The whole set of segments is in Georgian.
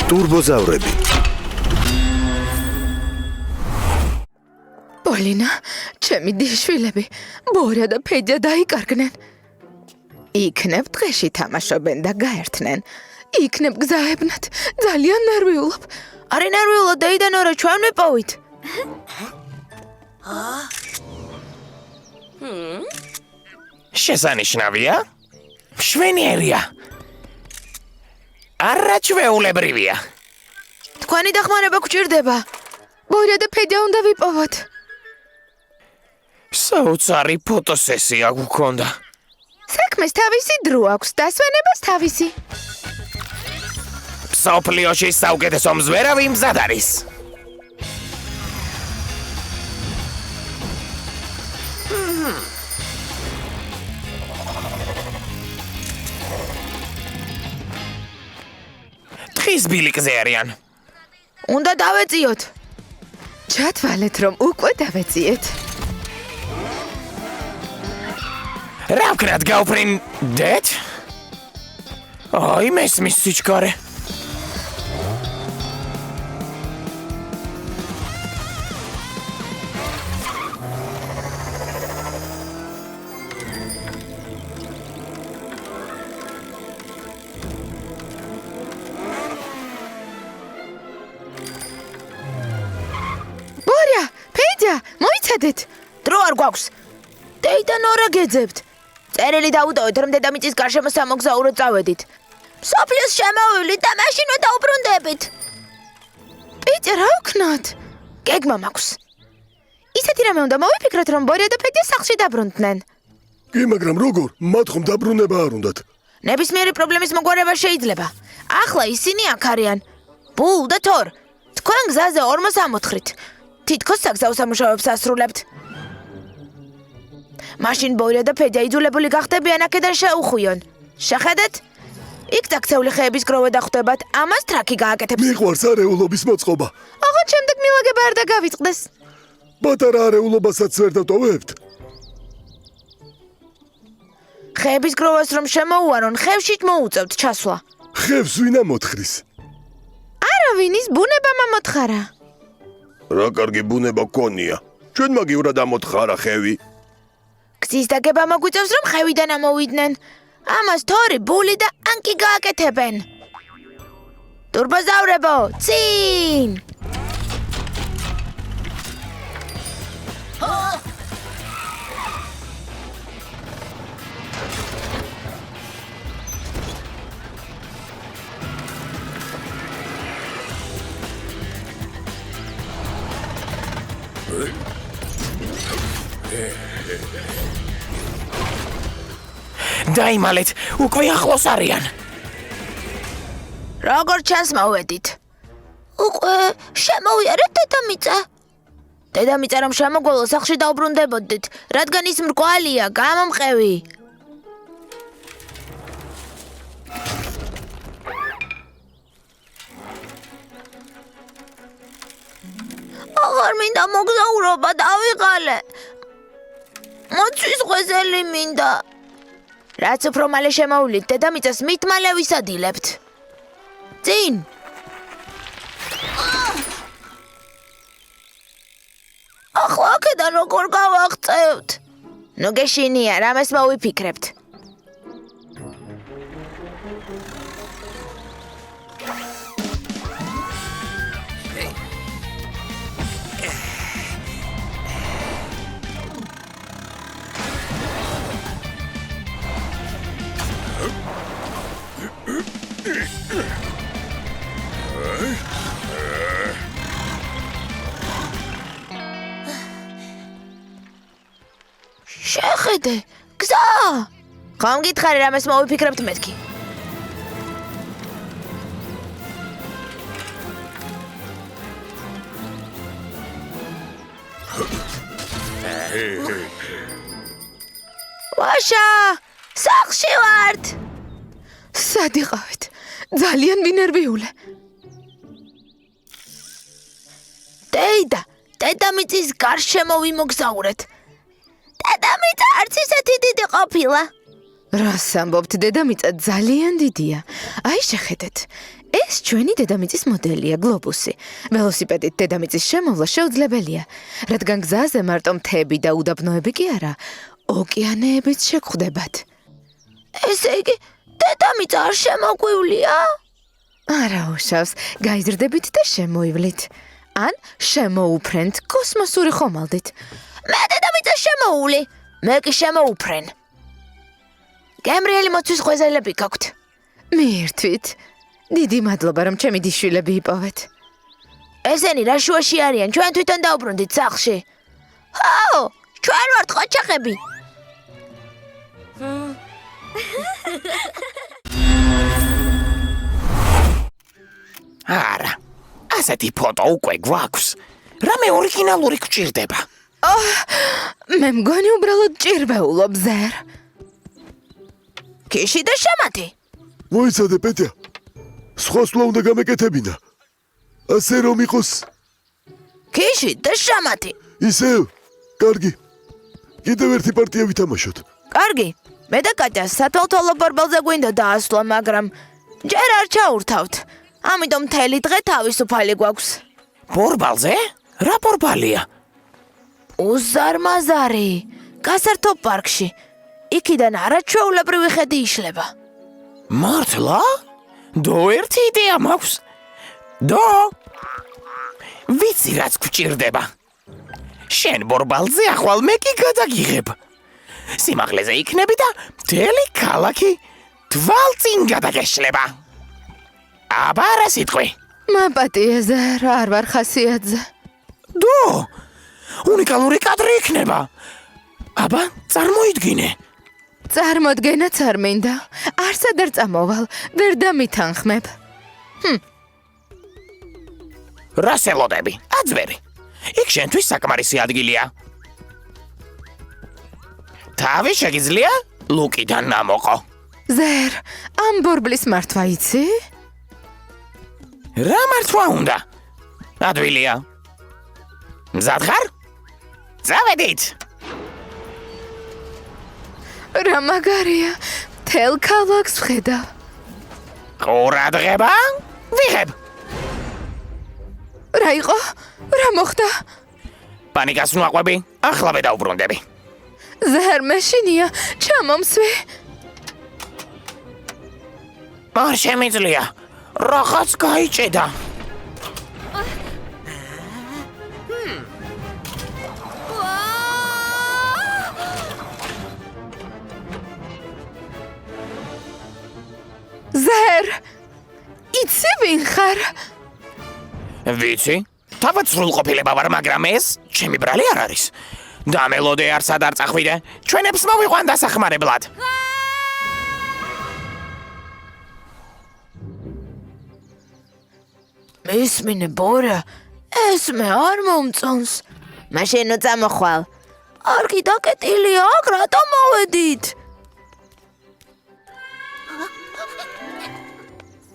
ტურბოზავრები. პოლინა, ჩემი დიშვილები, ბორა და ფედია დაიკარგნენ. იქნებ დღეში თამაშობენ და გაერთნენ. იქნებ გზაებნათ, ძალიან ნერვიულობ. არი ნერვიულობ, დეიდან ორა ჩვენ ვიპოვით. შესანიშნავია? მშვენიერია. არაჩვეულებრივია. თქვენი დახმარება გვჭირდება. ბორა და ფედია უნდა ვიპოვოთ. საოცარი ფოტოსესია გქონდა. საქმეს თავისი დრო აქვს, დასვენებას თავისი. მსოფლიოში საუკეთესო მზვერავი მზად არის. თხის ბილიკზე არიან. უნდა დავეწიოთ. ჩათვალეთ, რომ უკვე დავეწიეთ. რა ვქნათ გავფრინდეთ? აი მესმის სიჩქარე. ბორა, ფედია, მოიცადეთ. დრო არ გვაქვს. დეიდან ორა გეძებთ. წერილი დაუტოვეთ, რომ დედამიწის გარშემო სამოგზაუროდ წავედით. მსოფლიოს შემოვივლით და მაშინვე დაუბრუნდებით. პიტი, რა ვქნათ? გეგმა მაქვს. ისეთი რამე უნდა მოვიფიქროთ, რომ ბორა და ფედია სახლში დაბრუნდნენ. კი, მაგრამ როგორ? მათ ხომ დაბრუნება არ უნდათ. ნებისმიერი პრობლემის მოგვარება შეიძლება. ახლა ისინი აქ არიან. ბულ და თორ. თქვენ გზაზე 44-ით. თითქოს საგზაო სამუშაოებს ასრულებთ. მაშინ ბორა და ფედია იძულებული გახდებიან აქედან შეუხვიონ. შეხედეთ? იქ დაქცეული ხეების გროვე დახვდებათ, ამას ტრაკი გააკეთებს. მიყვარს არეულობის მოწყობა. აღარ შემდეგ მილაგება არ დაგავიწყდეს. პატარა არეულობასაც ვერ დავტოვებთ. ხეების გროვას რომ შემოუარონ, ხევშიც მოუწევთ ჩასვლა. ხევს ვინ ამოთხრის? არავინის ბუნებამ ამოთხარა. რა კარგი ბუნება გქონია. ჩვენ მაგივრად ამოთხარა ხევი. გზის დაგება მოგვიწევს, რომ ხევიდან ამოვიდნენ. ამას თორი, ბული და ანკი გააკეთებენ. ტურბოზავრებო, წინ! დაიმალეთ, უკვე ახლოს არიან. როგორ ჩანს მოვედით? უკვე შემოვიარეთ დედამიწა. დედამიწა რომ შემოგვალო სახლში დაუბრუნდებოდით, რადგან ის მრგვალია, გამომყევი. აღარ მინდა მოგზაურობა დავიღალე. მოცვის ღვეზელი მინდა. რაც უფრო მალე შემოვლით, დედამიწას მით მალე ვისადილებთ. წინ! ახლა აქედან როგორ გავაღწევთ? ნუ გეშინია, რამეს მოვიფიქრებთ. შეხედე, გზა! ხომ გითხარი რამეს მოვიფიქრებთ მეთქი? ვაშა, სახლში ვართ! სად იყავით? ძალიან მინერვიულე. დედამიწის გარშემო ვიმოგზაურეთ. დედამიწა არც ისეთი დიდი ყოფილა. რას ამბობთ, დედამიწა ძალიან დიდია. აი შეხედეთ, ეს ჩვენი დედამიწის მოდელია, გლობუსი. ველოსიპედით დედამიწის შემოვლა შეუძლებელია, რადგან გზაზე მარტო მთები და უდაბნოები კი არა, ოკეანეებიც შეგხვდებათ. ესე იგი, დედამიწა არ შემოგვივლია? არა უშავს, გაიზრდებით და შემოივლით. ან შემოუფრენთ კოსმოსური ხომალდით. მე დედამიწა შემოული, მე კი შემოუფრენ. გემრიელი მოცვის ღვეზელები გაქვთ. მიირთვით. დიდი მადლობა, რომ ჩემი დიშვილები იპოვეთ. ესენი რა შუაში არიან, ჩვენ თვითონ დაუბრუნდით სახლში. ჰო, ჩვენ ვართ ყოჩაღები. არა, ასეთი ფოტო უკვე გვაქვს. რამე ორიგინალური გჭირდება. მე მგონი უბრალოდ ჭირვეულობ ზერ. ქიში და შამათი. მოიცადე, პეტია. სხვას ლა უნდა გამეკეთებინა. ასე რომ იყოს. ქიში და შამათი. ისევ, კარგი. კიდევ ერთი პარტია ვითამაშოთ. კარგი, მე და კატია სათვალთვალო ბორბალზე გვინდა დაასვლა, მაგრამ ჯერ არ ჩაურთავთ. ამიტომ მთელი დღე თავისუფალი გვაქვს. ბორბალზე? რა ბორბალია? უზარმაზარი, გასართო პარკში. იქიდან არაჩვეულებრივი ხედი იშლება. მართლა? დო ერთი იდეა მაქვს. დო? ვიცი რაც გვჭირდება. შენ ბორბალზე ახვალ მე კი გადაგიღებ. სიმაღლეზე იქნები და მთელი ქალაქი თვალწინ გადაგეშლება. აბა რა სიტყვი? მაპატიეზე არ ვარ ხასიათზე. დო! უნიკალური კადრი იქნება. აბა, წარმოიდგინე. წარმოდგენაც არ მინდა. არსად არ წამოვალ, ვერ დამითანხმებ. რა სელოდები? აძვერი. იქ შენთვის საკმარისი ადგილია. თავი შეგიძლია ლუკიდან ამოყო. ზერ, ამ ბორბლის მართვა იცი? რა მართვა უნდა? ადვილია. მზად ხარ? წავედით. რა მაგარია, თელ ქალაქს ვხედავ. ყურადღება? ვიღებ. რა იყო? რა მოხდა? პანიკას ნუაყვები, ახლა დავუბრუნდები. ზერ მეშინია, ჩამომსვი. არ შემიძლია. რაღაც გაიჭედა. ზერ, იცი ვინ ხარ? ვიცი? თავად სრულყოფილება ვარ, მაგრამ ეს ჩემი ბრალი არ არის. დამელოდე არსად არ წახვიდე. ჩვენებს მოვიყვან დასახმარებლად. მისმინე ბორა, ეს მე არ მომწონს. მაშინ ნუ წამოხვალ. არგი დაკეტილია, აქ რატომ მოვედით?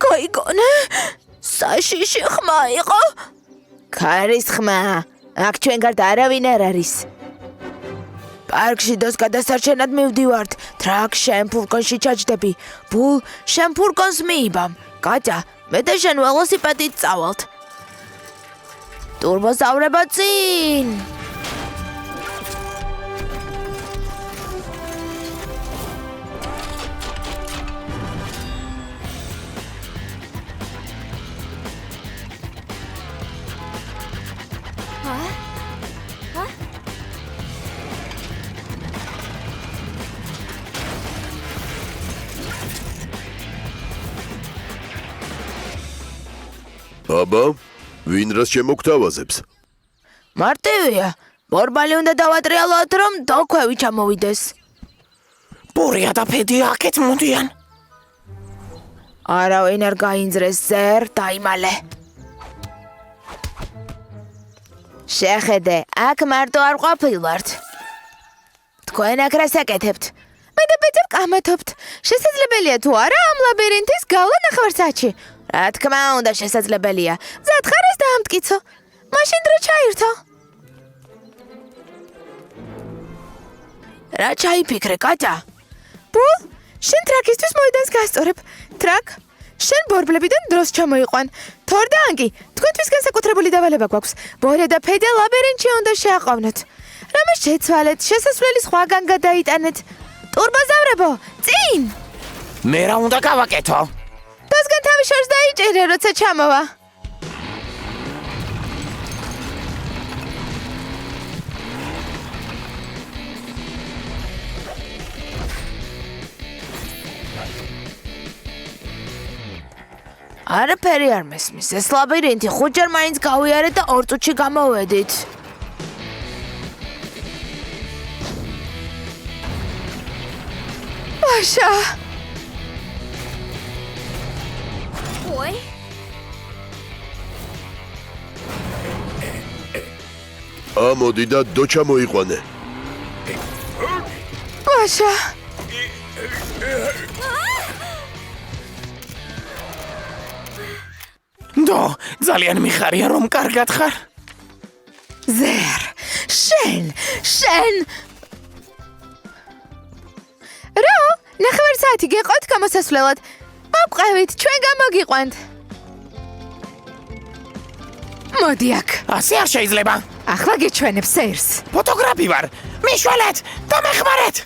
გაიგონე? საშიში ხმა იყო? ქარის ხმა. აქ ჩვენ გარდა არავინ არ არის. პარკში დოს გადასარჩენად მივდივართ. ტრაქ შენ ფურგონში ჩაჯდები. ბულ შენ ფურგონს მიიბამ. კატა, მე და შენ ველოსიპედით წავალთ. ტურბოზავრება წინ! აბა, ვინ რას შემოგთავაზებს? მარტივია. ბორბალი უნდა დავატრიალოთ, რომ დოქვევი ჩამოვიდეს. ბორია და ფედი აქეთ მოდიან. არავინ არ გაინძრეს ზერ, დაიმალე. შეხედე, აქ მარტო არ ყოფილვართ. თქვენ აქ რას აკეთებთ? მე და პეტრე კამათობთ. შესაძლებელია თუ არა ამ ლაბირინთის გავლა ნახევარსაათში? რა თქმა უნდა შესაძლებელია. მზად ხარ ეს დაამტკიცო. მაშინ დრო ჩაირთო. რა ჩაიფიქრე, კატა? ბულ, შენ ტრაქისთვის მოედანს გასწორებ. ტრაქ, შენ ბორბლებიდან დროს ჩამოიყვან. თორ და ანკი, თქვენთვის განსაკუთრებული დავალება გვაქვს. ბორე და ფედე ლაბირინთში უნდა შეაყოვნოთ. რამე შეცვალეთ, შესასვლელი სხვაგან გადაიტანეთ. ტურბოზავრებო, წინ! მე რა უნდა გავაკეთო? დასგან თავი შორს დაიჭერე, როცა ჩამოვა. არაფერი არ მესმის. ეს ლაბირინთი ხუთჯერ მაინც გავიარეთ და 2 წუთში გამოვედით. ვაშა! ამოდი და დო ჩამოიყვანე. ვაშა! დო, ძალიან მიხარია რომ კარგად ხარ. ზერ, შენ! რო, ნახევარ საათი გეყოთ გამოსასვლელად. მოვყევით, ჩვენ გამოგიყვანთ. მოდი აქ. ასე არ შეიძლება. ახლა გეჩვენებ სერს. ფოტოგრაფი ვარ. მიშველეთ და მეხმარეთ.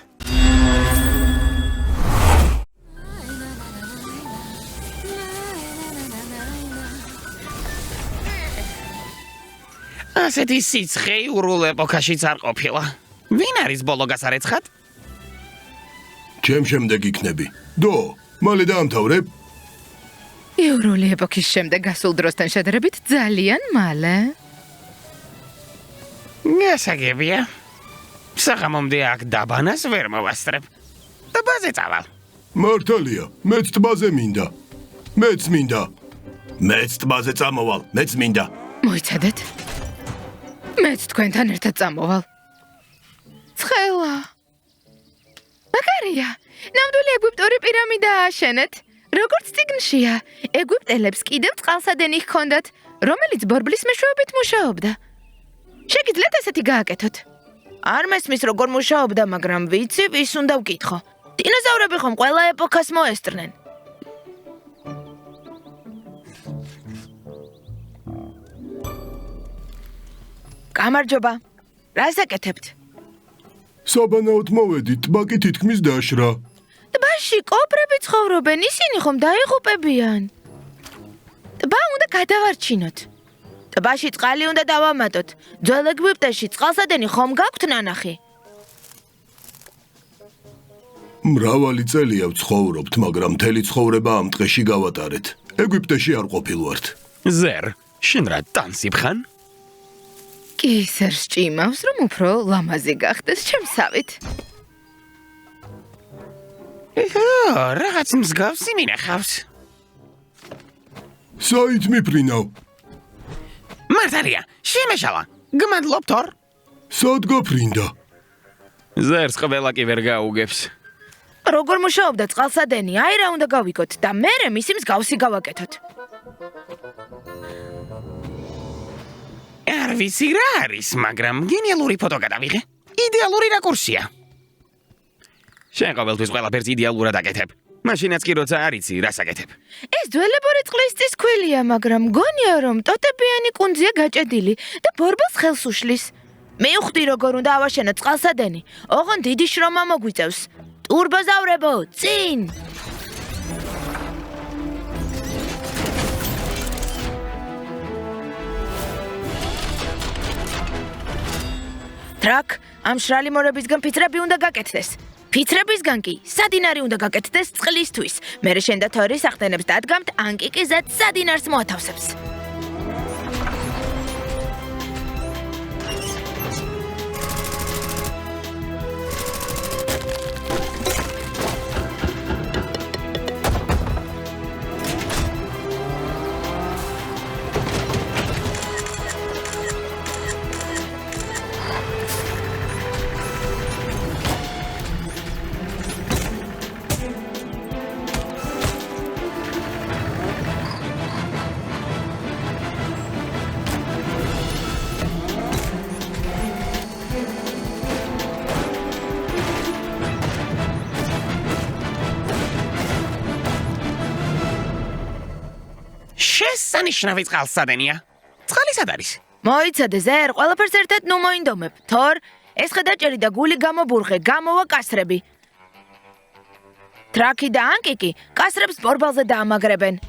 ასეთი სიცხე იურულ ეპოქაშიც არ ყოფილა. ვინ არის ბოლო გასარეცხად? ჩემ შემდეგ იქნები. დო, მალე დაამთავრებ. იურული ეპოქის შემდეგ გასულ დროსთან შედარებით ძალიან მალე. გასაგებია. საღამომდე აქ დაბანას ვერ მოვასწრებ. ტბაზე წავალ. მართალია, მეც ტბაზე მინდა. მეც ტბაზე წამოვალ, მეც მინდა. მოიცადეთ. მეც თქვენთან ერთად წამოვალ. ცხელა. მაგარია. ნამდვილი ეგვიპტური პირამიდა ააშენეთ. როგორც წიგნშია, ეგვიპტელებს კიდევ წყალსადენი ჰქონდათ, რომელიც ბორბლის მეშვეობით მუშაობდა. შეგიძლიათ ასეთი გააკეთოთ. არ მესმის როგორ მუშაობდა, მაგრამ ვიცი, ვის უნდა ვკითხო. დინოზავრები ხომ ყველა ეპოქას მოესწრნენ. გამარჯობა. რას აკეთებთ? საბანაოდ მოვედით, ტბა კი თითქმის დაშრა. ტბაში კობრები ცხოვრობენ, ისინი ხომ დაიღუპებიან. ტბა უნდა გადავარჩინოთ. ტბაში წყალი უნდა დავამატოთ. ძველ ეგვიპტეში წყალსადენი ხომ გაქვთ ნანახი? მრავალი წელია ვცხოვრობთ, მაგრამ მთელი ცხოვრება ამ ტყეში გავატარეთ. ეგვიპტეში არ ყოფილვართ. ზერ, შენ რა ტანსიბხან? კისერს ჭიმავს, რომ უფრო ლამაზი გახდეს ჩემსავით. რაღაც მსგავსი მინახავს. საით მიფრინავ? მართალია, შემეშალა. გმადლობ თორ. სად გაფრინდა? ზერს ყველა კი ვერ გაუგებს. როგორ მუშაობდა წყალსადენი? აი რა უნდა გავიგოთ და მერე მისი მსგავსი გავაკეთოთ. არ ვიცი რა არის, მაგრამ გენიალური ფოტო გადავიღე. იდეალური რაკურსია. შენ ყოველთვის ყველაფერს იდეალურად აკეთებ. მაშინაც კი როცა არ იცი, რას აკეთებ. ეს ძველებური წყლის წისქვილია, მაგრამ გონია რომ ტოტებიანი კუნძია გაჭედილი და ბორბალს ხელს უშლის. მივხვდი როგორ უნდა ავაშენოთ წყალსადენი. ოღონდ დიდი შრომა მოგვიწევს. ტურბოზავრებო, წინ! ტრაკ, ამ შრალი მორებისგან ფიცრები უნდა გაკეთდეს. ფიცრებისგან კი სადინარი უნდა გაკეთდეს წყლისთვის. მერე შენ და თორი სახდენებს დადგამთ, ანკი კი ზედ სადინარს მოათავსებს. შესანიშნავი წყალსადენია. წყალი სად არის? მოიცადე ზერ, ყველაფერს ერთად ნუ მოინდომებ. თორ, ეს ხედაჭერი და გული გამობურღე, გამოვა კასრები. ტრაკი და ანკიკი კასრებს პორბალზე დაამაგრებენ.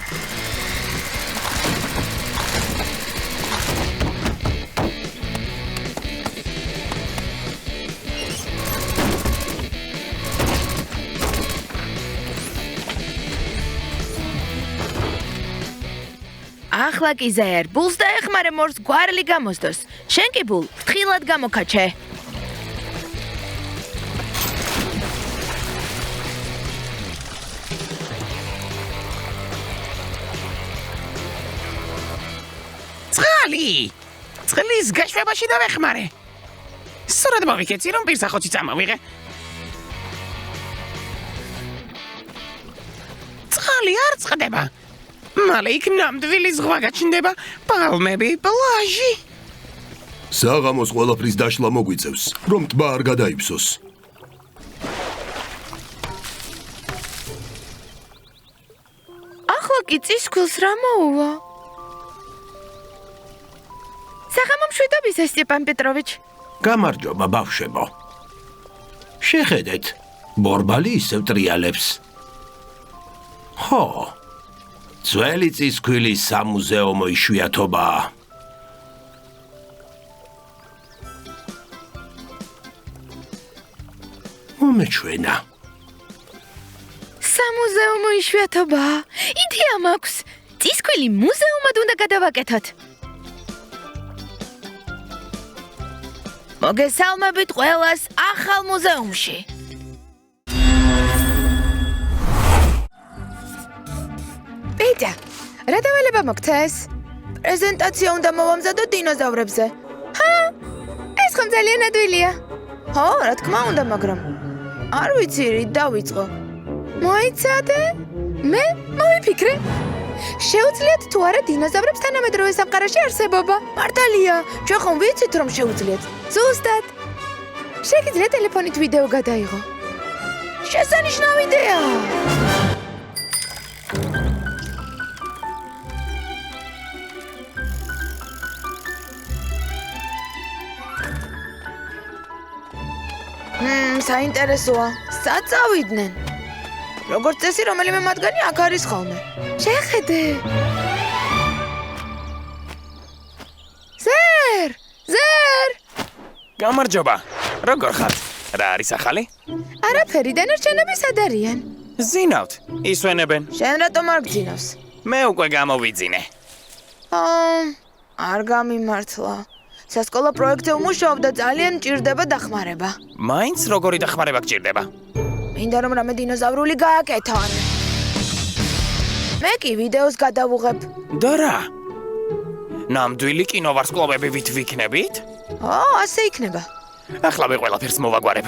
ახლა კი ზერ, ბულს დაეხმარე მორს გვარელი გამოსდოს. შენ კი ბულ, ფრთხილად გამოკაჩე. წყალი! წყლის გაშვებაში დავეხმარე. სწორად მოვიქეცი, რომ პირსახოცი წამოვიღე. წყალი არ წყდება. მალე იქ ნამდვილი ზღვა გაჩნდება, პალმები, პლაჟი. საღამოს ყველაფრის დაშლა მოგვიწევს, რომ ტბა არ გადაიფსოს. ახლა კი წისქვილს რა მოუვა? საღამო მშვიდობისა, სტეპან პეტროვიჩ. გამარჯობა, ბავშვებო. შეხედეთ, ბორბალი ისევ ტრიალებს. ხო. ძველი წისქვილის სამუზეუმო იშვიათობაა. მომეჩვენა. სამუზეუმო იშვიათობაა. იდეა მაქვს. წისქვილი მუზეუმად უნდა გადავაკეთოთ. მოგესალმებით ყველას ახალ მუზეუმში. პეტა, რა დავალება მოგცეს? პრეზენტაცია უნდა მოვამზადო დინოზავრებზე. ჰა? ეს ხომ ძალიან ადვილია. ხო, რა თქმა უნდა, მაგრამ არ ვიცი რით დავიწყო. მოიცადე? მე მოვიფიქრე. შეუძლიათ თუ არა დინოზავრებს თანამედროვე სამყაროში არსებობა? მართალია, ჩვენ ხომ ვიცით რომ შეუძლიათ. ზუსტად. შეგიძლიათ ტელეფონით ვიდეო გადაიღო. შესანიშნავი იდეა. საინტერესოა. სად წავიდნენ? როგორც წესი, რომელიმე მათგანი აქ არის ხოლმე. შეხედე. ზერ! გამარჯობა. როგორ ხართ? რა არის ახალი? არაფერი, დანარჩენები სად არიან? ზინავთ, ისვენებენ. შენ რატომ არ გძინავს? მე უკვე გამოვიძინე. არ გამიმართლა. სასკოლო პროექტზე უმუშაობ და ძალიან მჭირდება დახმარება. მაინც როგორი დახმარება გჭირდება? მინდა რომ რამე დინოზავრული გააკეთონ. მე კი ვიდეოს გადავუღებ. და რა? ნამდვილი კინოვარსკვლავები ვით ვიქნებით? ასე იქნება. ახლა ყველაფერს მოვაგვარებ.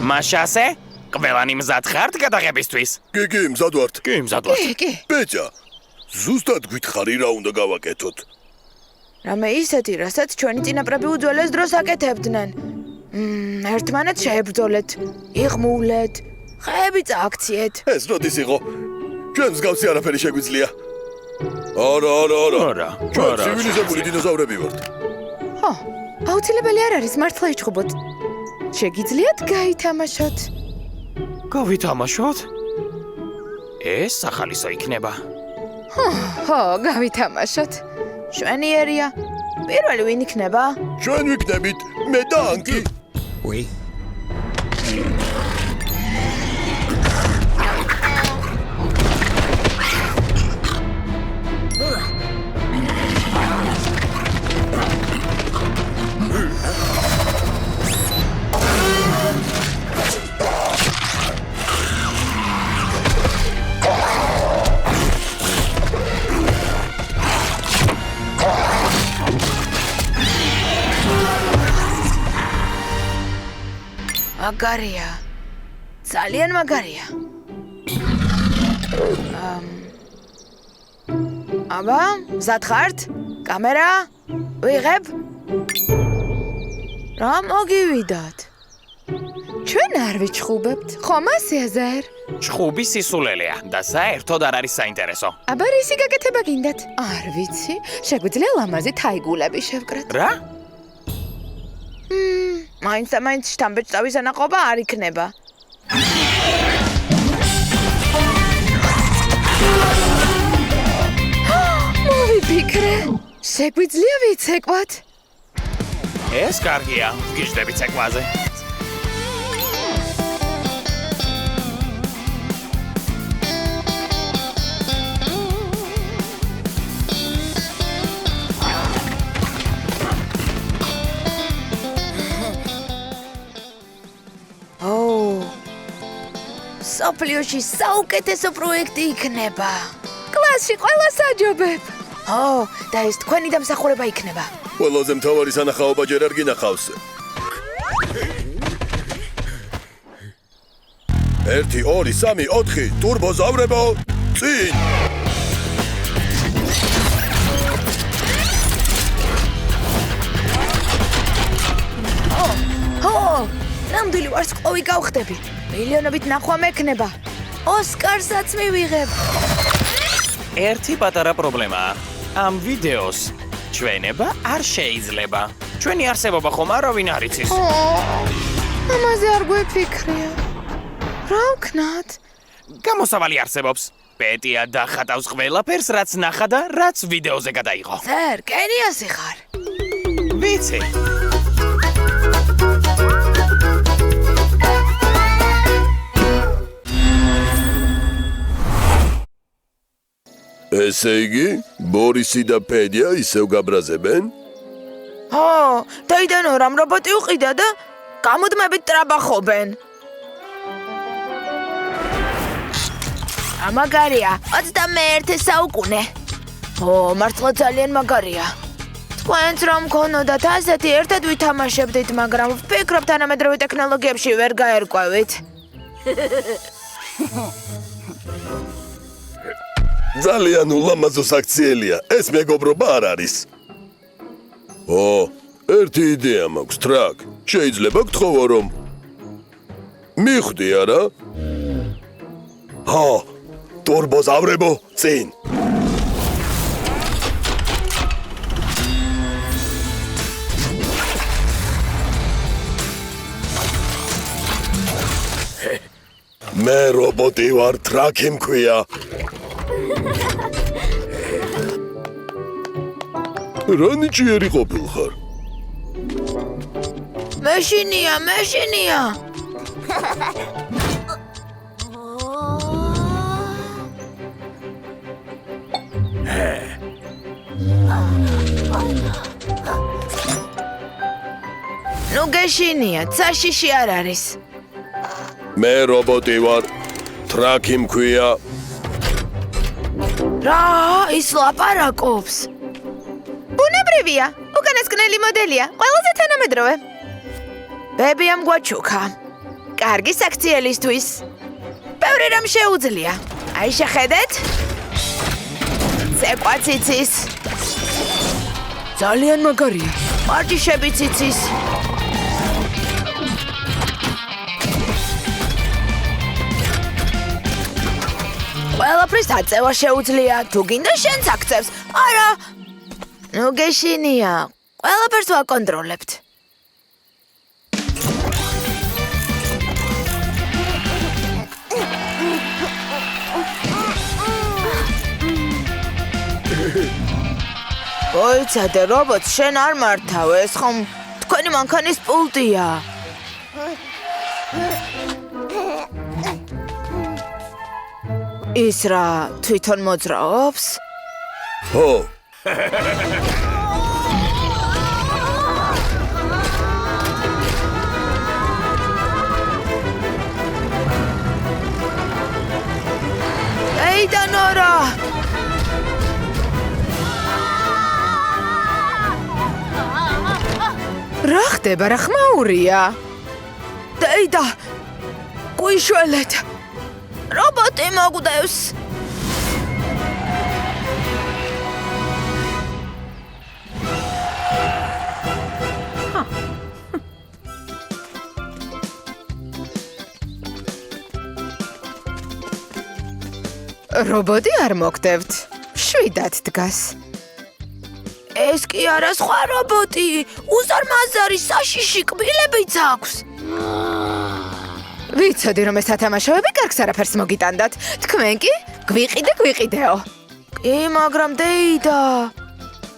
მაშასე, ყველანი მზად ხართ გადაღებისთვის? კი, მზად ვართ. კი, მზად ვართ. კი. პეჭა, ზუსტად გითხარი რა უნდა გავაკეთოთ? რამე ისეთი, რასაც ჩვენი წინაპრები უძველეს დროს აკეთებდნენ. ერთმანეთს შეებრძოლეთ, იღმულეთ, ხეები წააქციეთ. ეს როდის იყო? ჩვენ მსგავსი არაფერი შეგვიძლია. არა. ჩვენ ცივილიზებული დინოზავრები ვართ. ხო, აუცილებელი არ არის მართლა იჩხუბოთ. შეგიძლიათ გაითამაშოთ? გავითამაშოთ? ეს ახალისო იქნება. ხო, გავითამაშოთ. შვენიერია. პირველი ვინ იქნება? ჩვენ ვიქნებით, მე და ანკი. უი. მაგარია. ძალიან მაგარია. აბა, მზად ხართ? კამერა? ვიღებ? რა მოგივიდათ? ჩვენ არ ვიჩხუბებთ, ხომ ასეა ზაერ? ჩხუბი სისულელეა და საერთოდ არ არის საინტერესო. აბა რისი გაკეთება გინდათ? არ ვიცი, შეგვიძლია ლამაზი თაიგულები შევკრათ. რა? მაინც შთამბეჭდავის ანაყოფა არ იქნება. მოვიფიქრე, შეგვიძლია ვიცეკვათ. ეს კარგია, ვგიჟდები ცეკვაზე. სოფლიოში საუკეთესო პროექტი იქნება. კლასში ყველას აჯობებ. და ეს თქვენი დამსახურება იქნება. ყველაზე მთავარი სანახაობა ჯერ არ გინახავს. 1 2 3 4 ტურბოზავრებო წინ. ნამდვილი ვარსკვლავი გავხდები. მილიონობით ნახვა მექნება. ოსკარსაც მივიღებ. ერთი პატარა პრობლემაა. ამ ვიდეოს ჩვენება არ შეიძლება. ჩვენი არსებობა ხომ არავინ არ იცის. ამაზე არ გვეფიქრია. რა ვქნათ? გამოსავალი არსებობს. პეტია დახატავს ყველაფერს, რაც ნახა და რაც ვიდეოზე გადაიღო. ზერ, გენიოსი ხარ. ვიცი. ესე იგი, ბორისი და პედია ისევ გაბრაზებენ? დაიდან ორამ რობოტი უყიდა და გამუდმებით ტრაბახობენ. მაგარია, 21 საუკუნე. მართლა ძალიან მაგარია. თქვენც რომ მქონოდათ ასეთი ერთად ვითამაშებდით, მაგრამ ვფიქრობ თანამედროვე ტექნოლოგიებში ვერ გაერკვევით. ძალიან ულამაზო საქციელია. ეს მეგობრობა არ არის. ერთი იდეა მაქვს, ტრაკ. შეიძლება გთხოვო რომ მიხვდი არა? ტურბოზავრებო წინ. მე რობოტი ვარ, ტრაკი მქვია. რა ნიჭიერი ყოფილხარ? მეშინია. ნუ გეშინია, საშიში არ არის. მე რობოტი ვარ, ტრაკი მქვია. რა, ის ლაპარაკობს. ბუნებრივია, უკანასკნელი მოდელია, ყველაზე თანამედროვე. ბებიამ გვაჩუქა. კარგი საქციელისთვის. ბევრი რამ შეუძლია. აი შეხედეთ. ცეკვაც იცის. ძალიან მაგარია. მარჯიშებიც იცის. ყველაფრის აწევა შეუძლია. თუ გინდა შენც აქცევს. არა. ნუ გეშინია. ყველაფერს ვაკონტროლებთ. ოიცადე, რობოტს შენ არ მართავ, ეს ხომ თქვენი მანქანის პულტია. ის რა, თვითონ მოძრაობს? ეიდა ნორა! რა ხდება, რა ხმაურია? დეიდა გვიშველეთ რობოტი მოგვდევს რობოტი არ მოგდევთ შვიდად დგას ეს კი არა სხვა რობოტი უზარმაზარი საშიში კბილებიც აქვს ვიცოდი რომ ეს ათამაშოები კარგს არაფერს მოგიტანდათ თქვენ კი გვიყიდეო კი მაგრამ დეიდა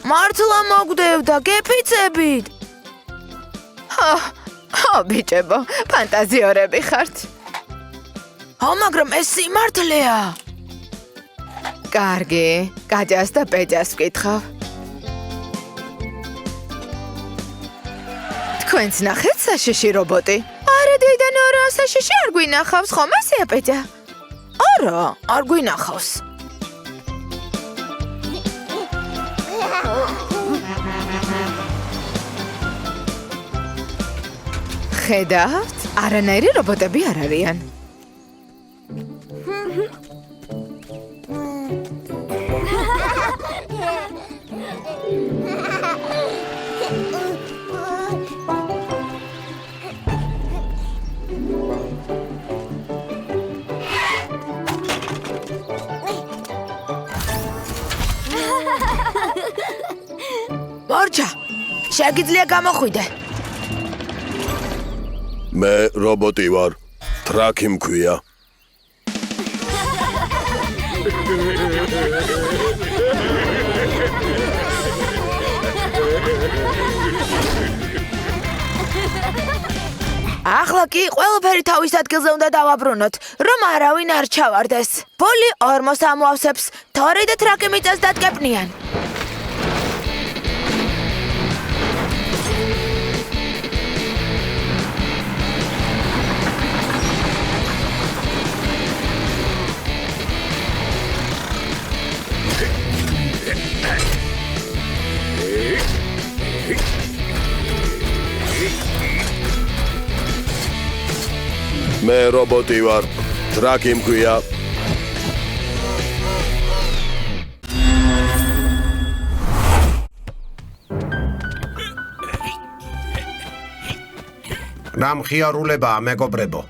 მართლა მოგდევდა გეფიცებით ხო ბიჭებო ფანტაზიორები ხართ მაგრამ ეს სიმართლეა კარგი გაჯას და პეჯას ვკითხავ თქვენც ნახეთ საშიში რობოტი არა დეიდა ნორა საშიში არ გვინახავს ხომ ესეა პეჯა არა არ გვინახავს ხედავთ არანაირი რობოტები არ არიან მორჩა, შეგიძლია გამოხვიდე. მე რობოტი ვარ. ტრაკი მქვია. ახლა კი ყველაფერი თავის ადგილზე უნდა დავაბრუნოთ, რომ არავინ არ ჩავარდეს. ბოლი ორმოს ამოავსებს, თორი და ტრაკი მიწას დადგებნიან. მე რობოტი ვარ. ტრაკი მქვია. რა მხიარულებაა, მეგობრებო?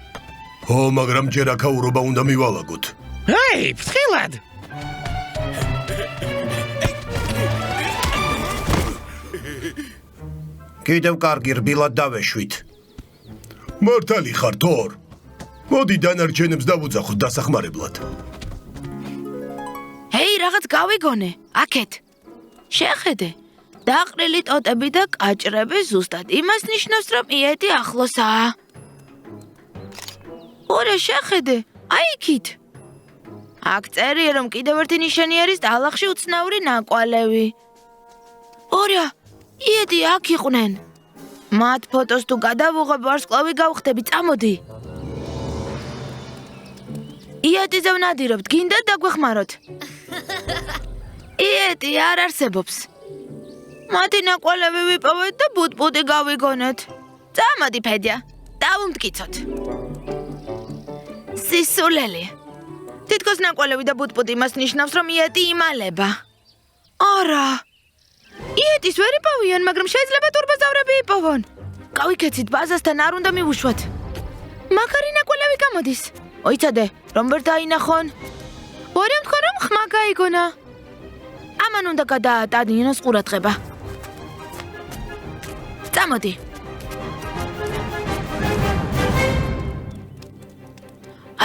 ო, მაგრამ ჯერ აქაურობა უნდა მივალაგოთ. ჰეი, ფრთხილად! კიდევ კარგი რბილად დავეშვით. მართალი ხარ, თორ? მოდი დანარჩენებს დავუძახოთ დასახმარებლად. ჰეი, რაღაც გავიგონე. აქეთ. შეხედე. დაყრილი ტოტები და კაჭრები ზუსტად იმას ნიშნავს, რომ იეთი ახლოსაა. ორე შეხედე. აი იქით. აქ წერია, რომ კიდევ ერთი ნიშანი არის დალახში უცნაური ნაკვალევი. ორე, იეთი აქ იყვნენ. მათ ფოტოს თუ გადავუღებ, ვარსკვლავი გავხდები, წამოდი. იეტიზე ვნადირობთ, გინდათ დაგვეხმაროთ. იეტი არ არსებობს. მათი ნაკვალევი ვიპოვეთ და ბუტბუდი გავიგონეთ. წამოდი, ფედია, დავუმტკიცოთ. სისულელი. თითქოს ნაკვალევი და ბუტბუდი იმას ნიშნავს, რომ იეტი იმალება. არა. იეტის ვერ იპოვიან, მაგრამ შეიძლება ტურბოზავრები იპოვონ. გავიქეცით ბაზასთან არ უნდა მივუშვათ. მაგარი ნაკვალევი გამოდის. ოიცადე, რომ ვერ დაინახონ. ვარემ თქვა, რომ ხმა გაიგონა. ამან უნდა გადაატანიოს ყურადღება. წამოდი.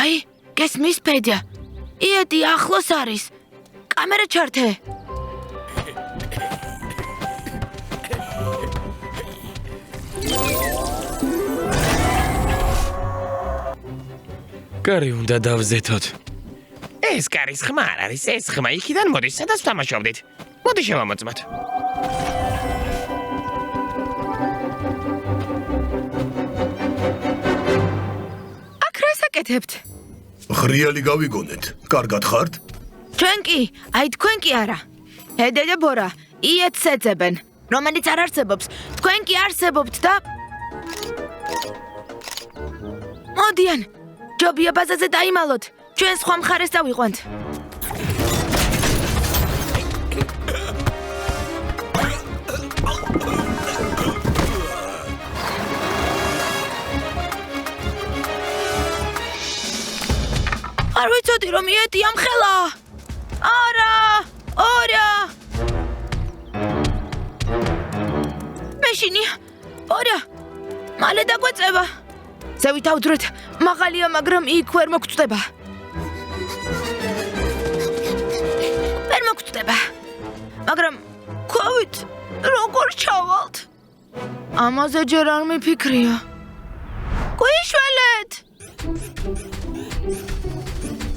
აი, გესმის ფედია. იეტი ახლოს არის. კამერა ჩართე. კარი უნდა დავზეთოთ. ეს კარის ხმა არ არის, ეს ხმა იქიდან მოდის, სადაც ვთამაშობდით. მოდი შევამოწმოთ. აქ რას აკეთებთ? ხრიალი გავიგონეთ. კარგად ხართ? ჩვენ კი, აი თქვენ კი არა. ჰედე და ბორა, იეტს ეძებენ, რომელიც არ არსებობს. თქვენ კი არსებობთ და მოდიან. ჯობია ბაზაზე დაიმალოთ. ჩვენ სხვა მხარეს დავიყვანთ. არ ვიცოდი რომ იეტი ამ ხელა. არა! ორა! მეშინია. ორა! მალე დაგვეწევა. ზევით ავდროთ. მაღალია, მაგრამ იქ ვერ მოგწდება. ვერ მოგწდება. მაგრამ ქვევით როგორ ჩავალთ? ამაზე ჯერ არ მიფიქრია. გვიშველეთ!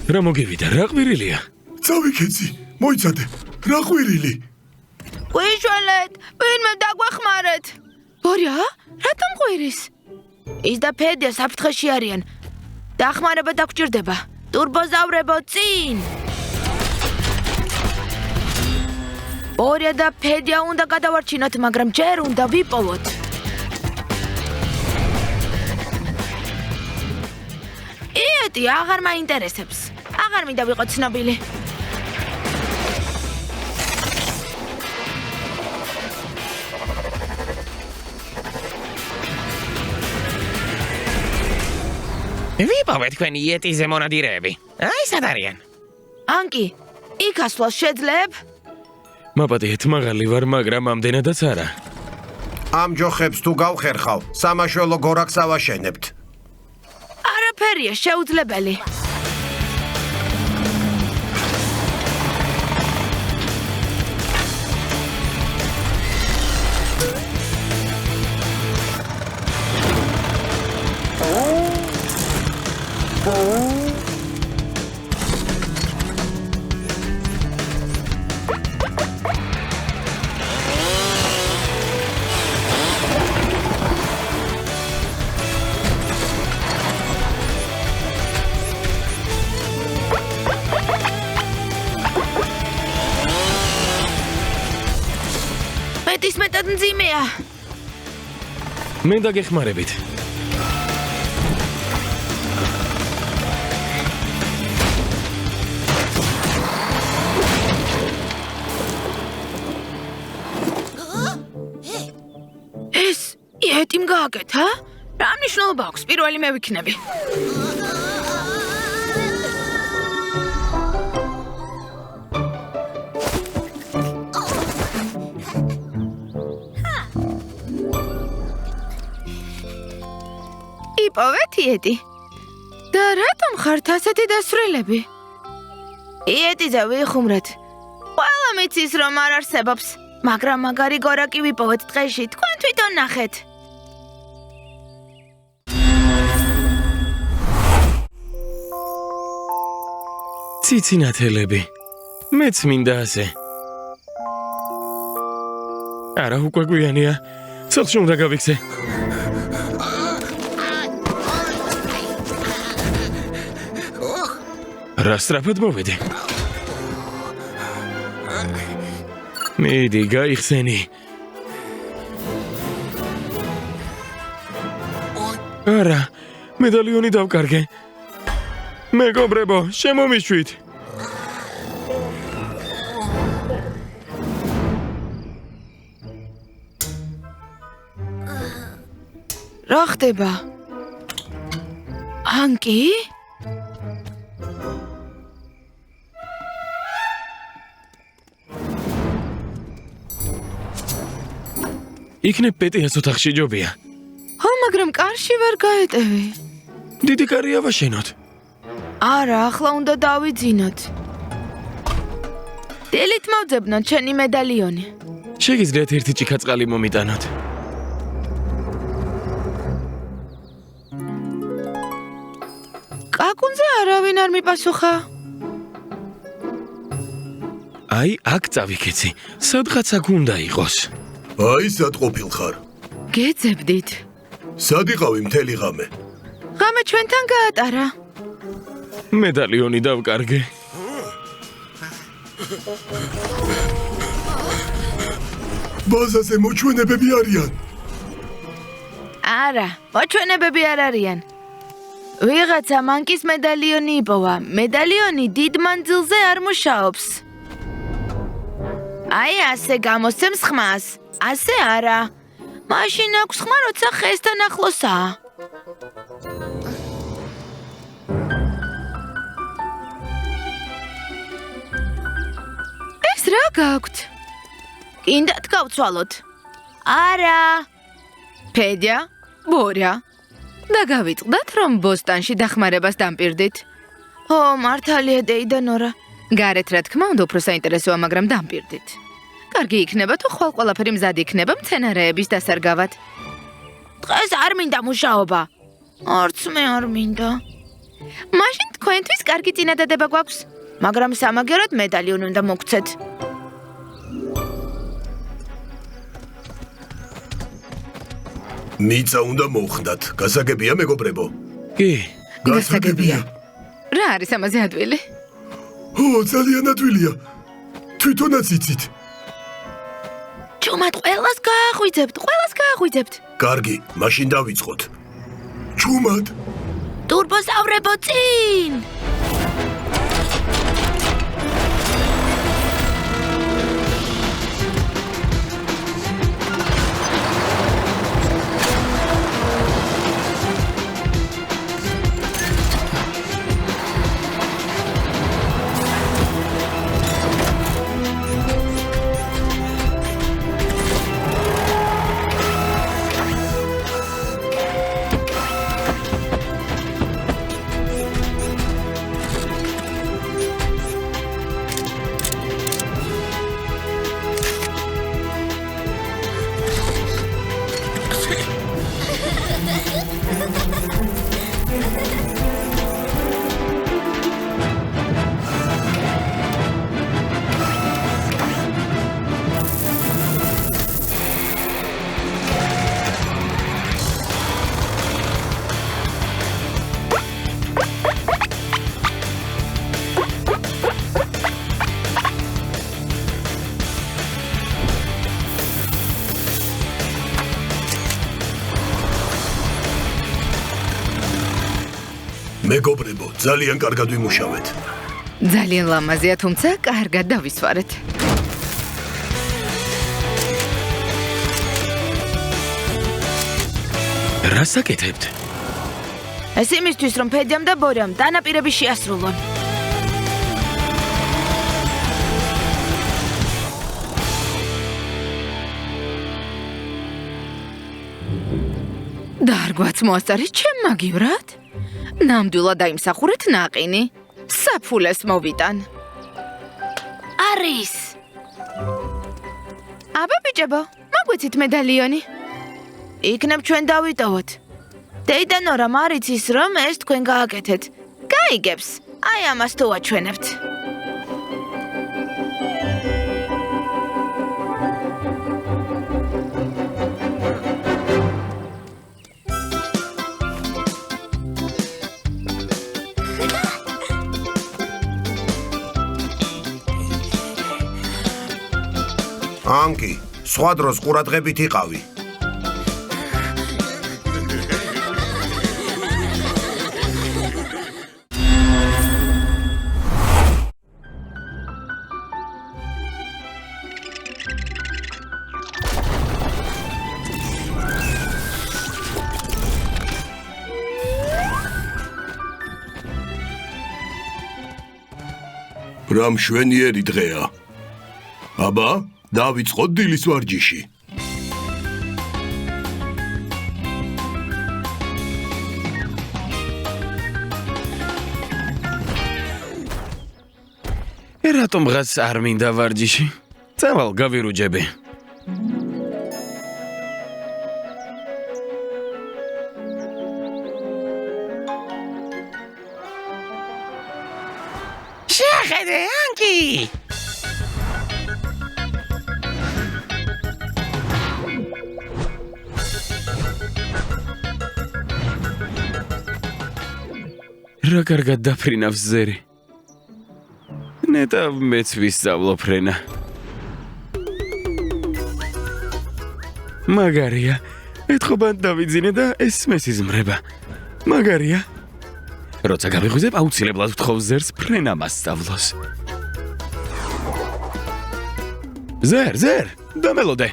რა მოგივიდა, რა ყვირილია? წავიქეცი, მოიცადე, რა ყვირილი? გვიშველეთ, ვინმე დაგვეხმარეთ. ბორია, რატომ ყვირის? ის და ფედია საფრთხეში არიან. დახმარება დაგჭირდება. ტურბოზავრებო წინ! ბორია და ფედია უნდა გადავარჩინოთ, მაგრამ ჯერ უნდა ვიპოვოთ. იეტი აღარ მაინტერესებს. აღარ მინდა ვიყო ცნობილი. ვიპოვეთ თქვენი იეტიზე მონადირეები. აი, სად არიან? ანკი, იქ ასვლას შეძლებ? მაპატიეთ, მაღალი ვარ, მაგრამ ამდენადაც არა. ამ ჯოხებს თუ გავხერხავ, სამაშველო გორაკს ავაშენებთ. არაფერია შეუძლებელი. მეტის მეტად მძიმეა. მე დაგეხმარებით. ეს იეტიმ გააკეთა? რა მნიშვნელობა აქვს? პირველი მე ვიქნები. იპოვეთ იეტი. და რატომ ხართ ასეთი დასვრელები? იეტიზე ვიხუმრეთ. ყველა მიცის რომ არ არსებობს, მაგრამ მაგარი გორაკი ვიპოვეთ დღეში, თქვენ თვითონ ნახეთ. ციცინათელები. მეც მინდა ასე. არა, უკვე გვიანია. სახლში უნდა გავიქცე. რა სწრაფად მოვედი. მიდი, გაიხსენი. არა, მედალიონი დავკარგე. მეგობრებო, შემომიშვით. რა ხდება? ანკი? იქნებ პეტიას ოთახში ჯობია. ხო, მაგრამ კარში ვერ გაეტევი. დიდი კარი ავაშენოთ. არა, ახლა უნდა დავიძინოთ. დილით მოვძებნოთ შენი მედალიონი. შეგიძლიათ ერთი ჭიქაწყალი მომიტანოთ. კაკუნზე არავინ არ მიპასუხა. აი, აქ წავიქეცი. სადღაც აქ უნდა იყოს. აი, სად ყოფილ ხარ? გეძებდით. სად იყავი მთელი ღამე? ღამე ჩვენთან გაატარა. მედალიონი დავკარგე. ბაზაზე მოჩვენებები არიან. არა, მოჩვენებები არ არიან. ვიღაცა მანკის მედალიონი იპოვა. მედალიონი დიდ მანძილზე არ მუშაობს. აი ასე გამოსცემს ხმას. ასე არა. მაშინ აქვს ხმა, როცა ხესთან ახლოსაა. ეს რა გაქვთ? კიდათ გავცვალოთ. არა. ფედია, ბორა. და გავიწყდათ, რომ ბოსტანში დახმარებას დამპირდით. ო, მართალია დეიდა ნორა. გარეთ რა თქმა უნდა უფრო საინტერესოა, მაგრამ დამპირდით. კარგი იქნება თუ ხვალ ყველაფერი მზად იქნება მცენარეების დასარგავად. დღეს არ მინდა მუშაობა. არც მე არ მინდა. მაშინ თქვენთვის კარგი წინადადება გვაქვს, მაგრამ სამაგერად მედალიონი უნდა მოგცეთ. მიწა უნდა მოხდათ. გასაგებია, მეგობრებო? კი, გასაგებია. რა არის ამაზე ადვილი? ო, ძალიან ადვილია. თვითონაც იცით. ჩუმად ყველას გააღვიძებთ. კარგი, მაშინ დავიწყოთ. ჩუმად. ტურბოს ავრებო წინ! მეგობრებო, ძალიან კარგად ვიმუშავეთ. ძალიან ლამაზია, თუმცა კარგად დავისვარეთ. რას აკეთებთ? ეს იმისთვის, რომ ფედიამ და ბორამ დანაპირები შეასრულონ. დარგვაც მოასწარეთ ჩემ მაგივრად? ნამდვილად დაიმსახურეთ ნაყინი. საფულეს მოვიტან. არის. აბა ბიჭებო, მოგვიცით მედალიონი. იქნებ ჩვენ დავიტოვოთ. დეიდა ნორა მარიცის რომ ეს თქვენ გააკეთეთ. გაიგებს. აი ამას თუ აჩვენებთ. ანკი, სხვა დროს ყურადღებით იყავი. რა მშვენიერი დღეა. აბა, დავიწყოთ დილის ვარჯიში. რატომ რაღაც არ მინდა ვარჯიში? წავალ გავირუჯები. შეხედე, ანკი! რა კარგად დაფრინავს ზერი. ნეტა მეც ვისწავლო ფრენა. მაგარია, ეთხოვან დავიძინე და ეს მესიზმრება. მაგარია. როცა გავიღვიძებ, აუცილებლად ვთხოვ ზერს ფრენა მასწავლოს. ზერ, დამელოდე.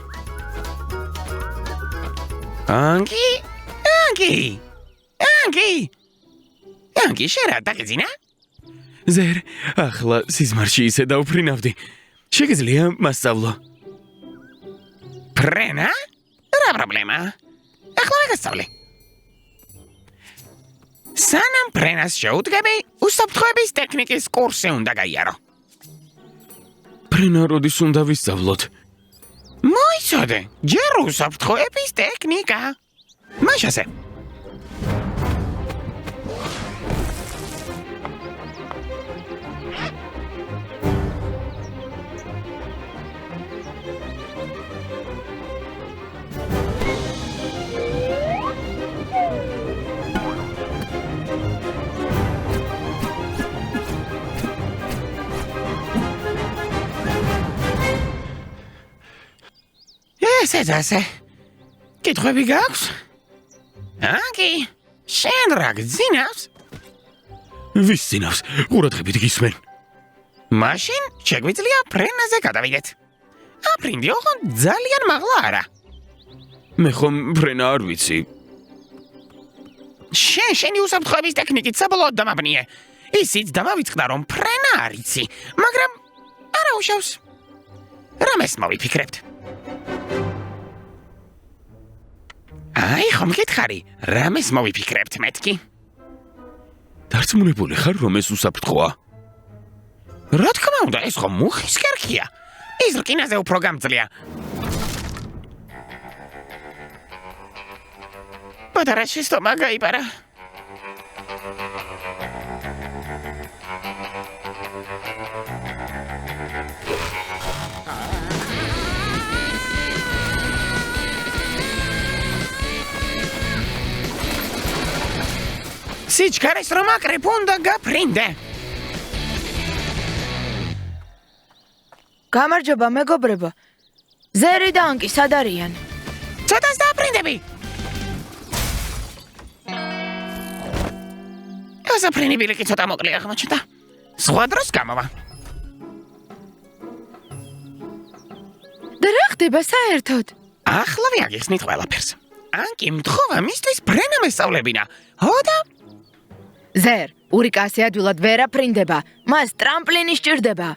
ანგი, შენ რა დაგეძინა? ზერ, ახლა სიზმარში ისე დავფრინავდი. შეგიძლია მასწავლო. ფრენა? რა პრობლემა? ახლა ვაგასწავლე. სანამ ფრენას შეუდგები, უსაფრთხოების ტექნიკის კურსი უნდა გაიარო. ფრენა როდის უნდა ვისწავლოთ? მოიცადე, ჯერ უსაფრთხოების ტექნიკა. მაშასე. ესე. კითხვები გაქვს? ანგი, შენ რა გძინავს? ვის ძინავს? ყურადღებით გისმენ. მაშინ შეგვიძლია ფრენაზე გადავიდეთ. აფრინდი ოღონდ ძალიან მაღლა არა. მე ხომ ფრენა არ ვიცი. შენი უსაფრთხოების ტექნიკით საბოლოოდ დამაბნიე. ისიც დამავიწყდა, რომ ფრენა არ იცი, მაგრამ არა უშავს. რამეს მოვიფიქრებთ? აი, ხომ გითხარი, რამეს მოვიფიქრებთ მეთქი? დარწმუნებული ხარ, რომ ეს უსაფრთხოა? რა თქმა უნდა, ეს ხომ მუხის კერქია. ის რკინაზე უფრო გამძლეა. პატარა შეცდომა გაიპარა. სიჩქარეს რომ აკრებ უნდა გაფრინდე. გამარჯობა, მეგობრებო. ზერი და ანკი სად არიან? ცოტას დააფრინდები. გასაფრენი ბილიკი ცოტა მოკლე აღმოჩნდა. სხვა დროს გამოვა. და რა ხდება საერთოდ? ახლა ვიაგიხსნით ყველაფერს. ანკი მთხოვა მისთვის ფრენა მესწავლებინა. ჰოდა ზერ, ურიკა ასე ადვილად ვერ აფრინდება. მას ტრამპლინი სჭირდება.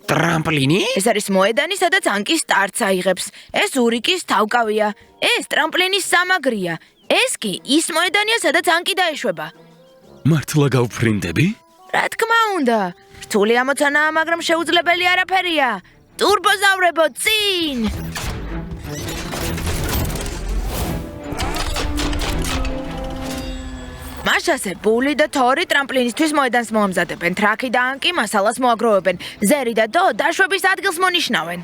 ტრამპლინი? ეს არის მოედანი, სადაც ანკი სტარტს აიღებს. ეს ურიკის თავკავია. ეს ტრამპლინის სამაგრია. ეს კი ის მოედანია, სადაც ანკი დაეშვება. მართლა გავფრინდები? რა თქმა უნდა. რთული ამოცანაა, მაგრამ შეუძლებელი არაფერია. ტურბოზავრებო, წინ! მაშასე, ბული და თორი ტრამპლინისთვის მოედანს მოამზადებენ. ტრაკი და ანკი მასალას მოაგროვებენ. ზერი და დო დაშვების ადგილს მონიშნავენ.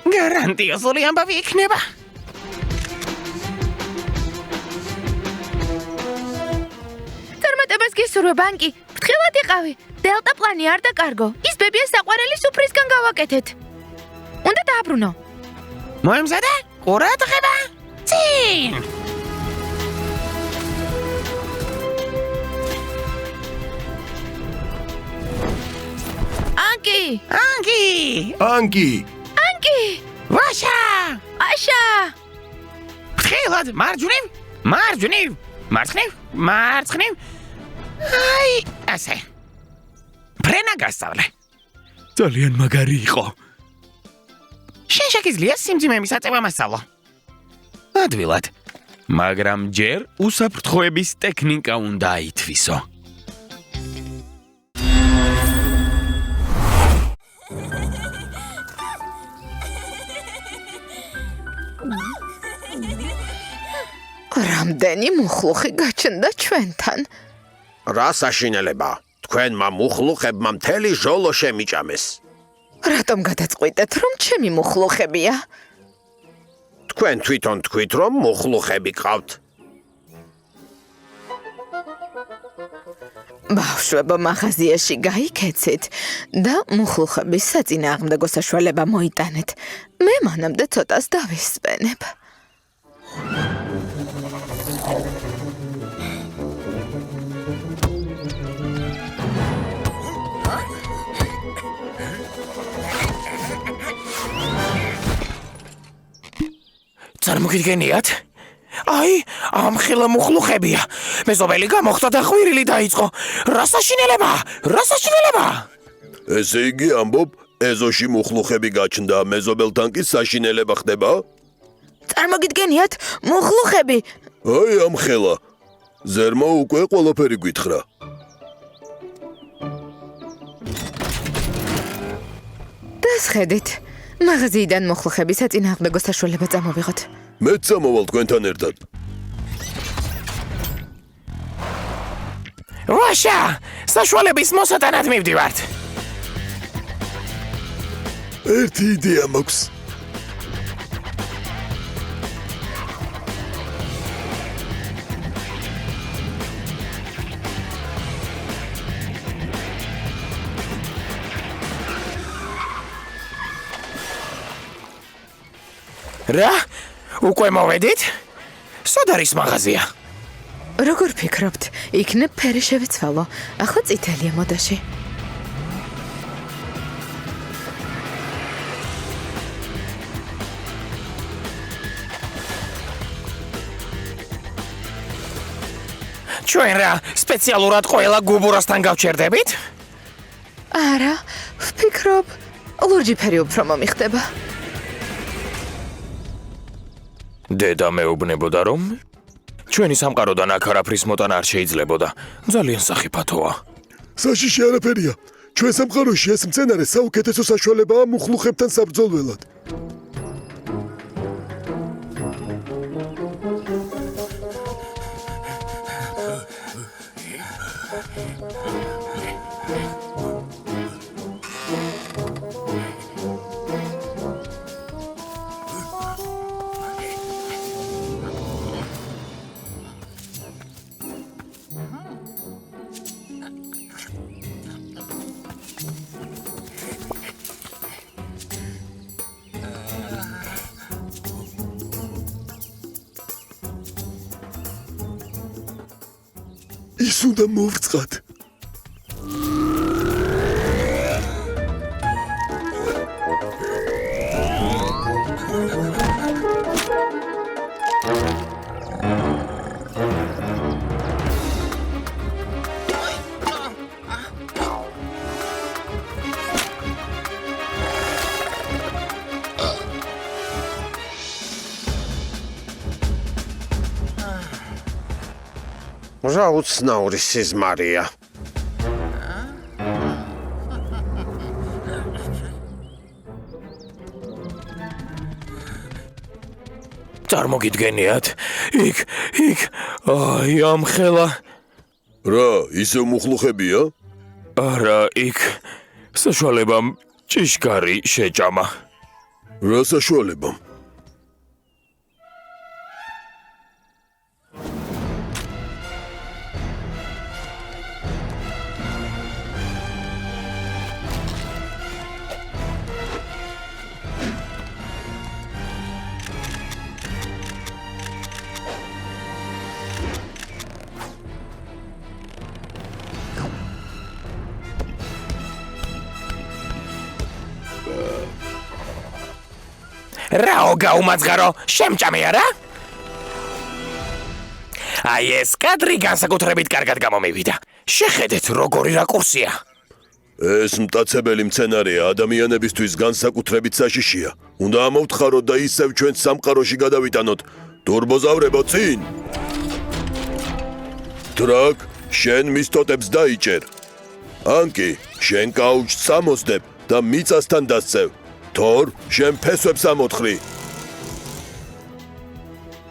გარანტიოზული ამბავი იქნება. წარმატებას გისურვებ, ანკი. ფრთხილად იყავი. დელტა პლანი არ დაკარგო. ის ბებიას საყვარელი სუფრისგან გავაკეთეთ. უნდა დააბრუნო. მოემზადე? ყურადღება? წინ! ანკი! ანკი! ვაშა! აშა! ფრთხილად, მარჯვნივ! მარცხნივ! აი, ასე. ფრენა გასწავლე. ძალიან მაგარი იყო. შენ შეგიძლია სიმძიმე მისაწევა მასწავლო. ადვილად. მაგრამ ჯერ უსაფრთხოების ტექნიკა უნდა აითვისო. რამდენი მუხლუხი გაჩნდა ჩვენთან. რა საშინელება? თქვენმა მუხლუხებმა მთელი ჟოლო შემიჭამეს. რატომ გადაწყვიტეთ, რომ ჩემი მუხლუხებია? თქვენ თვითონ თქვით, რომ მუხლუხები ყავთ. ბავშვებო, მაღაზიაში გაიქეცით და მუხლუხების საწინააღმდეგო საშუალება მოიტანეთ. მე მანამდე ცოტას დავისვენებ. წარმოგიდგენიათ? აი, ამხელა მუხლუხებია. მეზობელი გამოხდა და ხვირილი დაიწყო. რა საშინელება? ესე იგი ამბობ, ეზოში მუხლუხები გაჩნდა, მეზობელთან კი საშინელება ხდება? წარმოგიდგენიათ, მუხლუხები. აი ამხელა. ზერმა უკვე ყველაფერი გითხრა. დასხედით. მაღაზიიდან მუხლუხების საწინააღმდეგო საშუალება წამოვიღოთ. მეც წამოვალ თქვენთან ერთად. ვაშა, საშუალების მოსატანად მივდივართ. ერთი იდეა მაქვს. რა? უკვე მოვედით? სად არის მაღაზია? როგორ ფიქრობთ, იქნებ ფერი შევიცვალო. ახლა წითელია მოდაში. ჩვენ რა, სპეციალურად ყველა გუბურასთან გავჩერდებით? არა, ვფიქრობ, ლურჯი ფერი უფრო მომიხდება. დედა მეუბნებოდა, რომ ჩვენი სამყაროდან აქ არაფრის მოტანა არ შეიძლებოდა. ძალიან სახიფათოა. საშიში არაფერია. ჩვენ სამყაროში ეს მცენარე საუკეთესო საშუალებაა მუხლუხებთან საბრძოლველად. ის უნდა მოვწყათ. რა უცნაური სიზმარია. წარმოგიდგენიათ? იქ, აი ამხელა. რა, ისევ მუხლუხებია? არა, იქ საშუალებამ ჭიშკარი შეჭამა. რა საშუალებამ? რაო გაუმაძღარო, შემჭამე არა? აი ეს კადრი განსაკუთრებით კარგად გამომივიდა. შეხედეთ, როგორი რაკურსია. ეს მტაცებელი მცენარეა ადამიანებისთვის განსაკუთრებით საშიშია. უნდა ამოვთხაროთ და ისევ ჩვენ სამყაროში გადავიტანოთ. თურბოზავრებო წინ! დრაკ, შენ მის ტოტებს დაიჭერ. ანკი, შენ კაუჩს ამოსდებ და მიწასთან დასწევ. თორ, შენ ფესვებს ამოთხრი.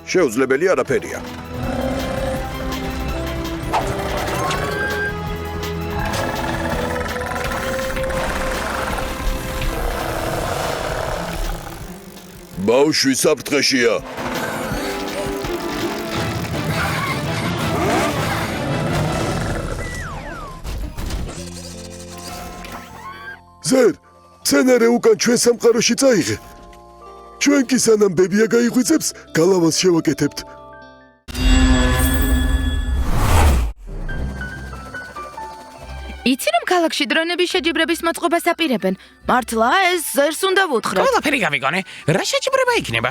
შეუძლებელი არაფერია. ბავშვი საფრთხეშია. ზერ, მცენარე უკან ჩვენ სამყაროში წაიღე. ჩვენ კი სანამ ბებია გაიღვიძებს, გალავანს შევაკეთებთ. იცი რომ ქალაქში დრონების შეჯიბრების მოწყობას აპირებენ. მართლა ეს ზერს უნდა ვუთხრათ. ყველაფერი გავიგონე. რა შეჯიბრება იქნება?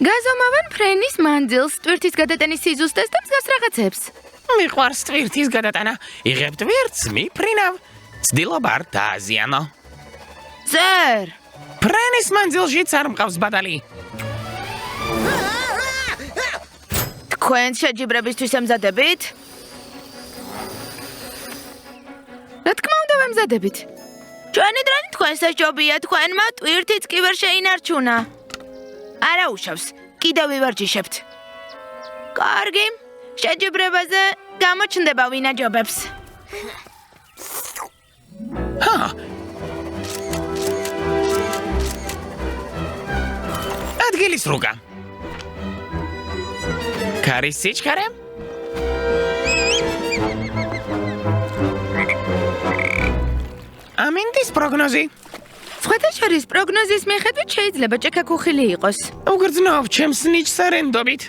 გაზომავენ ფრენის მანძილს, ტვირთის გადატანის სიზუსტეს და მსგავს რაღაცებს. მიყვარს ტვირთის გადატანა. იღებ ტვირთს, მიფრინავ. ცდილობა არ დააზიანო. ზერ! ფრენის მანძილშიც არ მყავს ბადალი. თქვენ შეჯიბრებისთვის ემზადებით? რა თქმა უნდა ვემზადებით. ჩვენი დროინი თქვენს ჯობია, თქვენმა ტვირთიც კი ვერ შეინარჩუნა. არა უშავს, კიდევ ვივარჯიშებთ. კარგი, შეჯიბრებაზე გამოჩნდება ვინ აჯობებს. ადგილის რუგა. ქარის სიჩქარე? ამინდის პროგნოზი. სხვათა შორის პროგნოზის მიხედვით შეიძლება ჭექაქუხილი იყოს. უგრძნობ ჩემს ნიჭს არენდობით.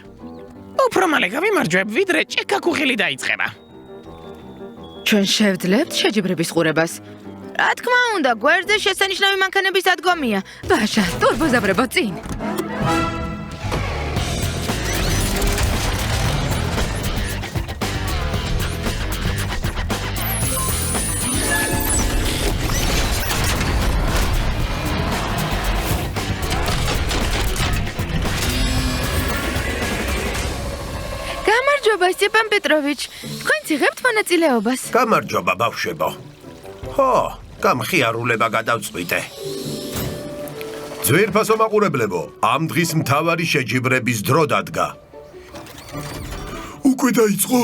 უფრო მალე გავიმარჯვებ, ვიდრე ჭექაქუხილი დაიწყება. ჩვენ შევძლებთ შეჯიბრების ყურებას. რა თქმა უნდა, გვერდზე შესანიშნავი მანქანების ადგომია. ბაშა, ტურბოზავრებო წინ. გამარჯობა, სტეპან პეტროვიჩ. თქვენ იღებთ მონაწილეობას. გამარჯობა, ბავშვებო. ხო, გამხიარულება გადავწყვიტე. ძვირფასო მაყურებლებო, ამ დღის მთავარი შეჯიბრების დრო დადგა. უკვე დაიწყო?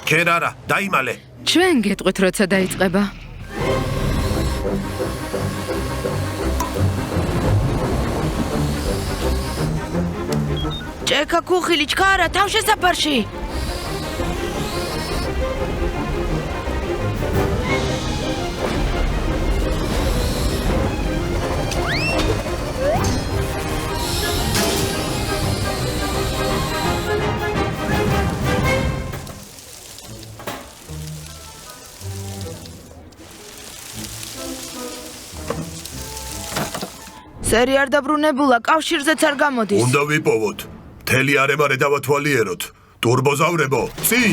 ქერ არა, დაიმალე. ჩვენ გეტყვით, როცა დაიწყება. ჭექაქუხილი ჩქარა თავშესაფარში. სერი არ დაბრუნებულა, კავშირზეც არ გამოდის. უნდა ვიპოვოთ. მთელი არემარე დავათვალიეროთ. ტურბოზავრებო, წინ!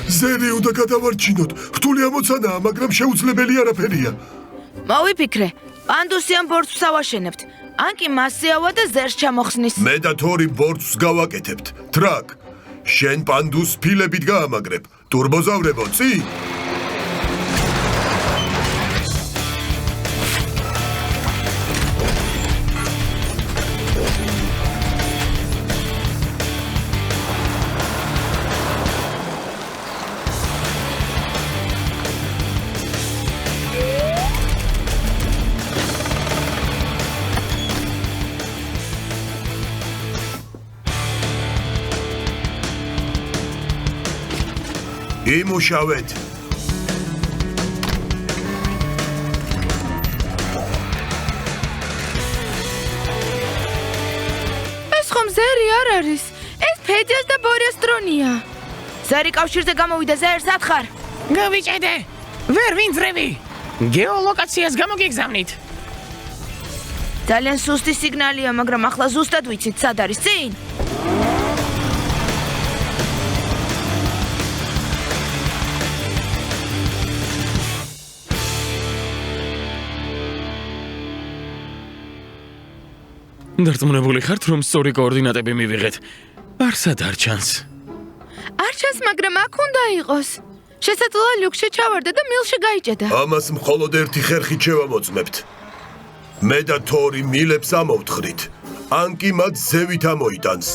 ზერი უნდა გადავარჩინოთ. რთული ამოცანაა, მაგრამ შეუძლებელი არაფერია. მოვიფიქრე, პანდუსიან ბორცვს ავაშენებთ. ან კი მასიავა და ზერს ჩამოხსნის. მე და თორი ბორცვს გავაკეთებთ. ტრაკ, შენ პანდუს ფილებით გაამაგრებ. ტურბოზავრებო, წინ! იმუშავეთ. ეს ხომ ზერი არ არის. ეს ფედიას და ბორიას დრონია. ზერი კავშირზე გამოვიდა, ზერს ათხარ. გავიჭედე. ვერ ვინძრევი. გეოლოკაციას გამოგიგზავნით. ძალიან სუსტი სიგნალია, მაგრამ ახლა ზუსტად ვიცით, სად არის წინ. დარწმუნებული ხართ, რომ სწორი კოორდინატები მივიღეთ? არსად არ ჩანს. არ ჩანს, მაგრამ აქ უნდა იყოს. შესაძლოა ლյուქსში ჩავარდა და მილში გაიჭედა. ამას მხოლოდ ერთი ხერხით შევამოწმებთ. მე და თორი მილებს ამოვთხრით. ან კი მათ ზევით ამოიტანს.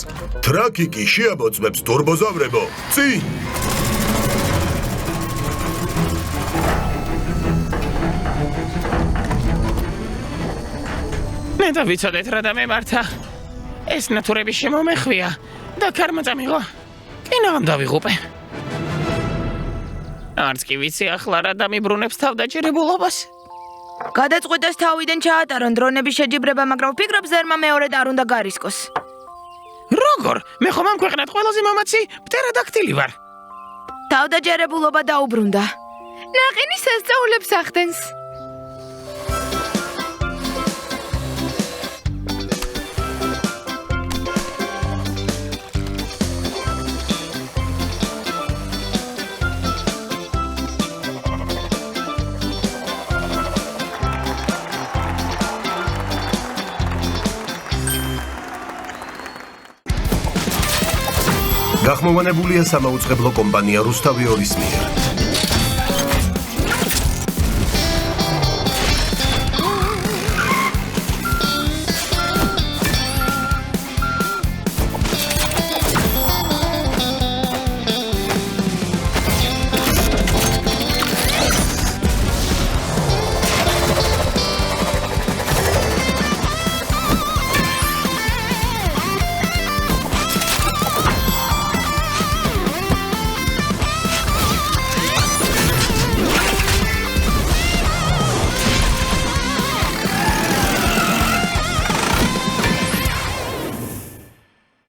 ტრაკი კი შეამოწმებს ტურბოზავრებო. წინ! მე და ვიცოდეთ რა დამემართა. ეს ნათურები შემომეხვია და ქარმა წამიღო. კინოამ დავიღუპე. არც კი ვიცი ახლა რა დამიბრუნებს თავდაჭერებულობას. გადაწყვეტეს თავიდან ჩაატარონ დრონების შეჯიბრება, მაგრამ ვფიქრობ ზერმა მეორედ არ უნდა გარისკოს. როგორ? მე ხომ ამ ქვეყნად ყველაზე მამაცი პტერადაქტილი ვარ. თავდაჯერებულობა დაუბრუნდა. ნაყინი სასწაულებს ახდენს. გახმოვანებულია სამაუწყებლო კომპანია რუსთავი ორის მიერ.